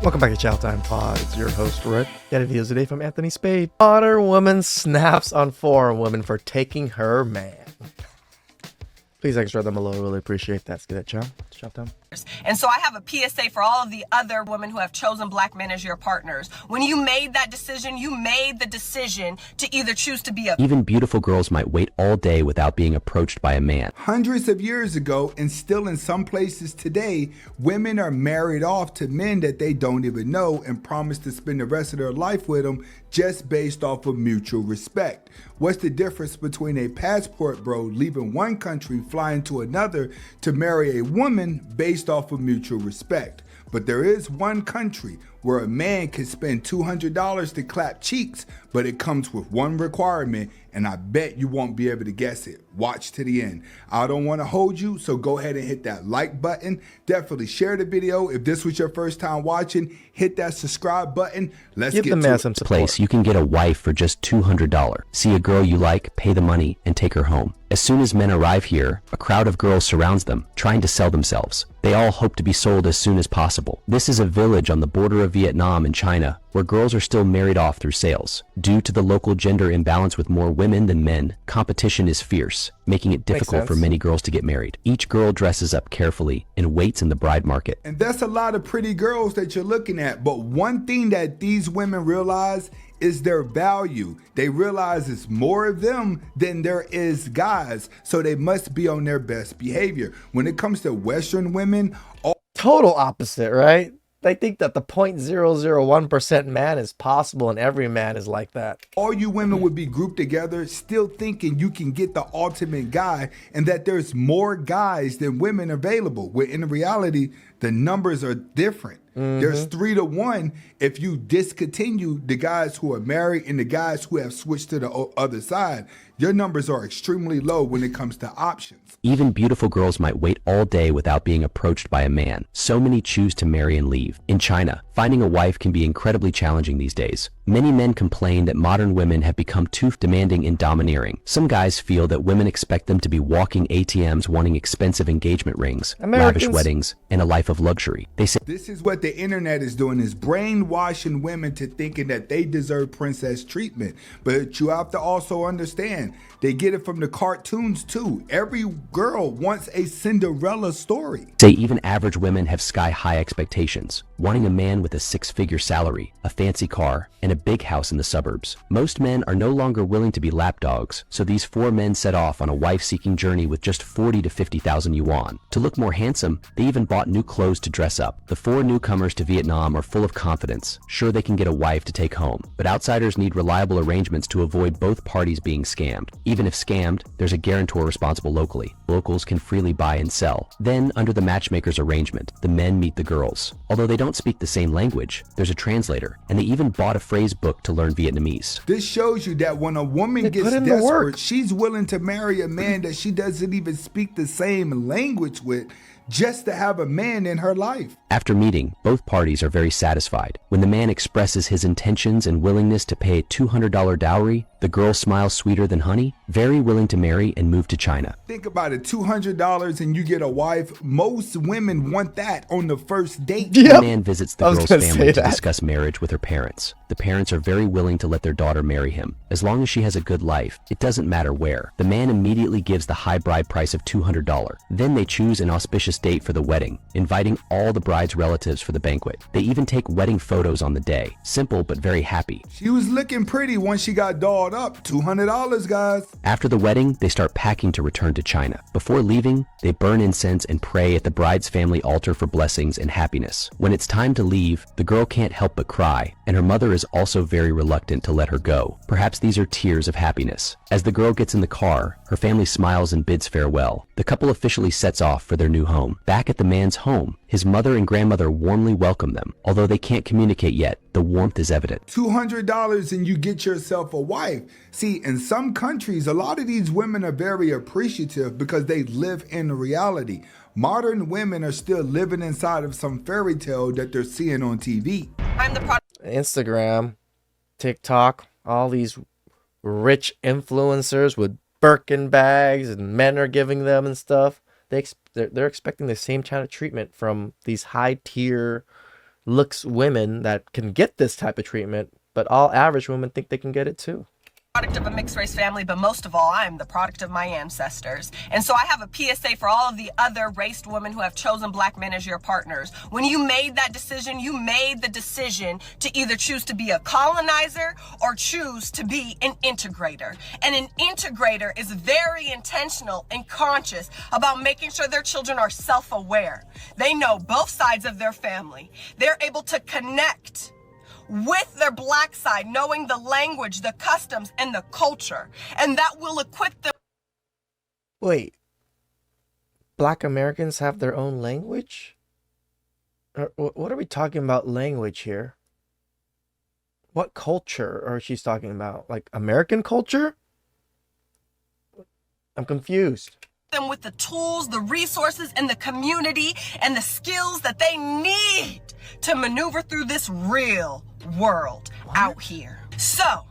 Welcome back to Chow Time Pod. It's your host, Rick. Got a video today from Anthony Spade. Modern woman snaps on foreign woman for taking her man. Please extra them below. Really appreciate that. Let's get that, Chow. Chow Time. And so I have a PSA for all of the other women who have chosen black men as your partners. When you made that decision, you made the decision to either choose to be a... Even beautiful girls might wait all day without being approached by a man. Hundreds of years ago, and still in some places today, women are married off to men that they don't even know and promise to spend the rest of their life with them just based off of mutual respect. What's the difference between a passport bro leaving one country, flying to another to marry a woman based off of mutual respect? But there is one country where a man can spend $200 to clap cheeks, but it comes with one requirement, and I bet you won't be able to guess it. Watch to the end. I don't want to hold you, so go ahead and hit that like button. Definitely share the video. If this was your first time watching, hit that subscribe button. Let's Give get the to man it. some support. Place you can get a wife for just $200. See a girl you like, pay the money, and take her home. As soon as men arrive here, a crowd of girls surrounds them, trying to sell themselves. They all hope to be sold as soon as possible. This is a village on the border of Vietnam and China, where girls are still married off through sales. Due to the local gender imbalance with more women than men, competition is fierce, making it difficult for many girls to get married. Each girl dresses up carefully and waits in the bride market. And that's a lot of pretty girls that you're looking at. But one thing that these women realize is their value. They realize it's more of them than there is guys. So they must be on their best behavior. When it comes to Western women, Total opposite, right? They think that the 0.001% man is possible and every man is like that. all you women would be grouped together still thinking you can get the ultimate guy and that there's more guys than women available, where in reality, the numbers are different. There's 3 to 1 if you discontinue the guys who are married and the guys who have switched to the other side. Your numbers are extremely low when it comes to options. Even beautiful girls might wait all day without being approached by a man. So many choose to marry and leave. In China, finding a wife can be incredibly challenging these days. Many men complain that modern women have become too demanding and domineering. Some guys feel that women expect them to be walking ATMs wanting expensive engagement rings, lavish weddings, and a life of luxury. They say This is what the internet is doing, is brainwashing women to thinking that they deserve princess treatment. But you have to also understand, they get it from the cartoons too. Every girl wants a Cinderella story. even average women have sky-high expectations, wanting a man with a six-figure salary, a fancy car, and a big house in the suburbs. Most men are no longer willing to be lapdogs, so these 4 men set off on a wife-seeking journey with just 40 to 50,000 yuan. To look more handsome, they even bought new clothes to dress up. The 4 newcomers to Vietnam are full of confidence, sure they can get a wife to take home. But outsiders need reliable arrangements to avoid both parties being scammed. Even if scammed, there's a guarantor responsible locally. Locals can freely buy and sell. Then, under the matchmaker's arrangement, the men meet the girls. Although they don't speak the same language, there's a translator, and they even bought a phrase book to learn Vietnamese. This shows you that when a woman gets desperate, she's willing to marry a man that she doesn't even speak the same language with, just to have a man in her life. After meeting, both parties are very satisfied. When the man expresses his intentions and willingness to pay a $200 dowry, the girl smiles sweeter than honey, very willing to marry and move to China. Think about it, $200 and you get a wife. Most women want that on the first date. The man visits the girl's family to that. discuss marriage with her parents. The parents are very willing to let their daughter marry him. As long as she has a good life, it doesn't matter where. The man immediately gives the high bride price of $200. Then they choose an auspicious date for the wedding, inviting all the bride's relatives for the banquet. They even take wedding photos on the day. Simple but very happy. She was looking pretty once she got dolled up. $200, guys. After the wedding, they start packing to return to China. Before leaving, they burn incense and pray at the bride's family altar for blessings and happiness. When it's time to leave, the girl can't help but cry, and her mother is also very reluctant to let her go. Perhaps these are tears of happiness. As the girl gets in the car, her family smiles and bids farewell. The couple officially sets off for their new home. Back at the man's home, his mother and grandmother warmly welcome them. Although they can't communicate yet, the warmth is evident. $200 and you get yourself a wife. See, in some countries, a lot of these women are very appreciative because they live in reality. Modern women are still living inside of some fairy tale that they're seeing on TV. I'm the product. Instagram, TikTok, all these rich influencers with Birkin bags and men are giving them and stuff. They're expecting the same kind of treatment from these high tier looks women that can get this type of treatment, but all average women think they can get it too. Product of a mixed race family, but most of all, I am the product of my ancestors. And so I have a PSA for all of the other raced women who have chosen black men as your partners. When you made that decision, you made the decision to either choose to be a colonizer or choose to be an integrator. And an integrator is very intentional and conscious about making sure their children are self-aware. They know both sides of their family. They're able to connect with their black side, knowing the language, the customs, and the culture. And that will equip them. Wait, Black Americans have their own language? What are we talking about language here? What culture are she talking about? Like American culture? I'm confused. Them with the tools, the resources, and the community, and the skills that they need to maneuver through this real world out here. So,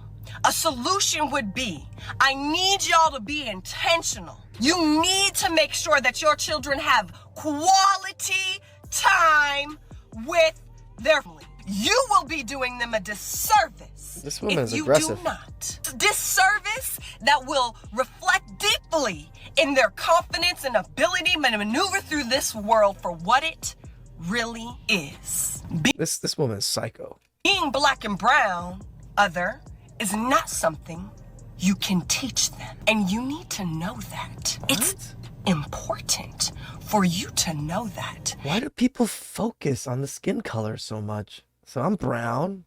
a solution would be, I need y'all to be intentional. You need to make sure that your children have quality time with their family. You will be doing them a disservice This woman is if you aggressive. do not. Disservice that will reflect deeply in their confidence and ability to maneuver through this world for what it really is. This woman is psycho. Being black and brown, other, is not something you can teach them. And you need to know that. What? It's important for you to know that. Why do people focus on the skin color so much? So I'm brown.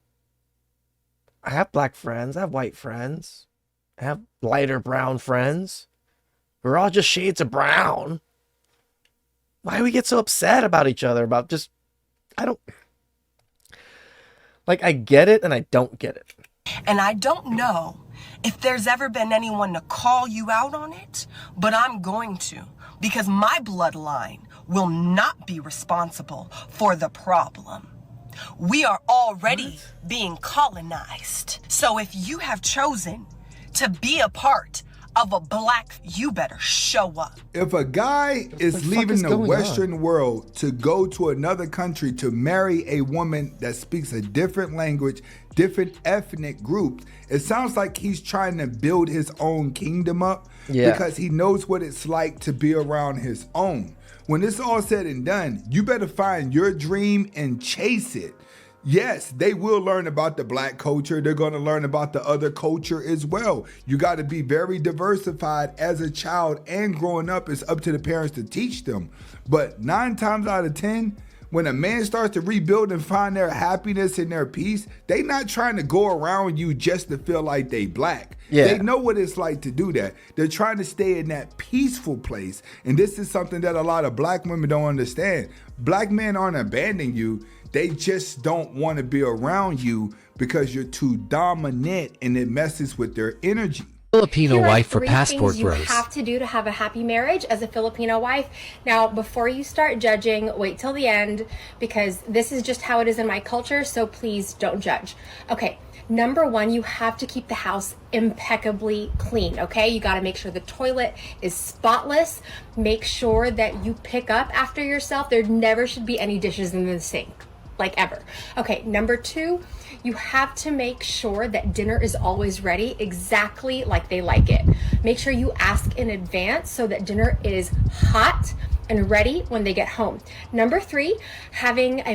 I have black friends. I have white friends. I have lighter brown friends. We're all just shades of brown. Why do we get so upset about each other? About just, I don't, like, I get it and I don't get it. And I don't know if there's ever been anyone to call you out on it, but I'm going to, because my bloodline will not be responsible for the problem. We are already being colonized. So if you have chosen to be a part of a black, you better show up. If a guy is leaving the Western world to go to another country to marry a woman that speaks a different language, different ethnic groups, it sounds like he's trying to build his own kingdom up because he knows what it's like to be around his own. When it's all said and done, you better find your dream and chase it. Yes, they will learn about the black culture. They're going to learn about the other culture as well. You got to be very diversified as a child, and growing up, it's up to the parents to teach them. But 9 times out of 10, when a man starts to rebuild and find their happiness and their peace, they not trying to go around you just to feel like they black. Yeah. They know what it's like to do that. They're trying to stay in that peaceful place. And this is something that a lot of black women don't understand. Black men aren't abandoning you. They just don't want to be around you because you're too dominant, and it messes with their energy. Filipino Here are wife for 3 passport things you bros. have to do to have a happy marriage as a Filipino wife. Now, before you start judging, wait till the end, because this is just how it is in my culture, so please don't judge. Okay, number 1, you have to keep the house impeccably clean, okay? You gotta make sure the toilet is spotless. Make sure that you pick up after yourself. There never should be any dishes in the sink, like ever. Okay, number 2, you have to make sure that dinner is always ready exactly like they like it. Make sure you ask in advance so that dinner is hot and ready when they get home. Number 3, having a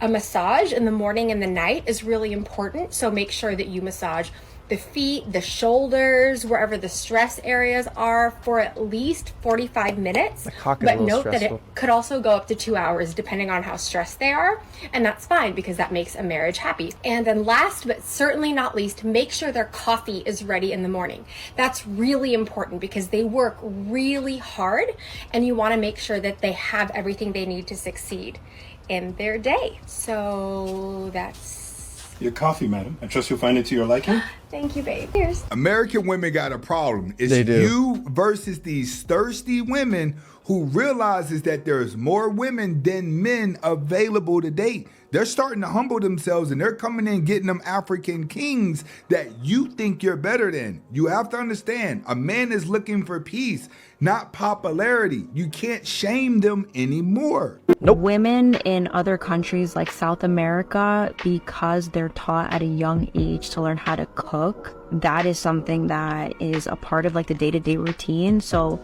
massage in the morning and the night is really important. So make sure that you massage the feet, the shoulders, wherever the stress areas are, for at least 45 minutes. But note that it could also go up to 2 hours depending on how stressed they are. And that's fine because that makes a marriage happy. And then last but certainly not least, make sure their coffee is ready in the morning. That's really important because they work really hard and you want to make sure that they have everything they need to succeed in their day. So that's Your coffee, madam. I trust you'll find it to your liking. Thank you, babe. Cheers. American women got a problem. It's They do. you versus these thirsty women who realizes that there's more women than men available to date. They're starting to humble themselves and they're coming in getting them African kings that you think you're better than. You have to understand, a man is looking for peace, not popularity. You can't shame them anymore. Women in other countries like South America, because they're taught at a young age to learn how to cook, that is something that is a part of like the day-to-day routine. So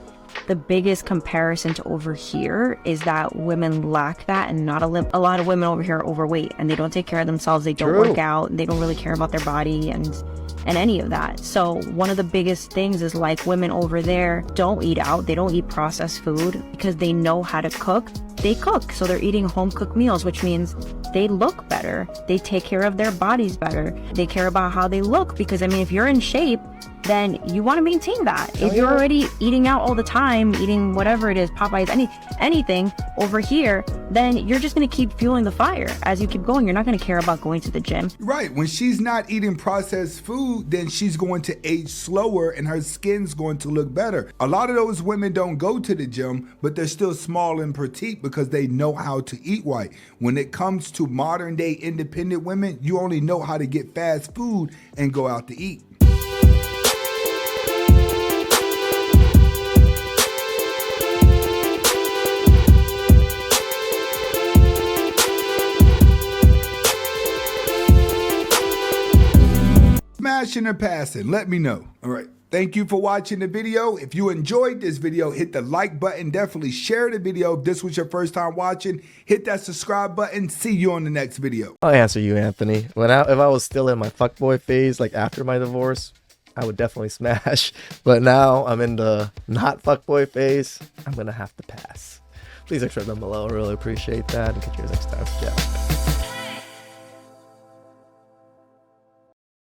the biggest comparison to over here is that women lack that, and not a lot of women over here are overweight and they don't take care of themselves. They don't work out, and they don't really care about their body and any of that. So one of the biggest things is like women over there don't eat out. They don't eat processed food because they know how to cook. They cook. So they're eating home cooked meals, which means they look better. They take care of their bodies better. They care about how they look because, I mean, if you're in shape, then you want to maintain that. If you're already eating out all the time, eating whatever it is, Popeyes, anything over here, then you're just going to keep fueling the fire. As you keep going, you're not going to care about going to the gym. Right. When she's not eating processed food, then she's going to age slower and her skin's going to look better. A lot of those women don't go to the gym, but they're still small and petite because they know how to eat right. When it comes to modern day independent women, you only know how to get fast food and go out to eat. Smashing or passing, let me know. All right. Thank you for watching the video. If you enjoyed this video, hit the like button. Definitely share the video. If this was your first time watching, hit that subscribe button. See you on the next video. I'll answer you, Anthony. If I was still in my fuckboy phase, like after my divorce, I would definitely smash. But now I'm in the not fuckboy phase. I'm gonna have to pass. Please extra them below. I really appreciate that. And catch you guys next time. Yeah.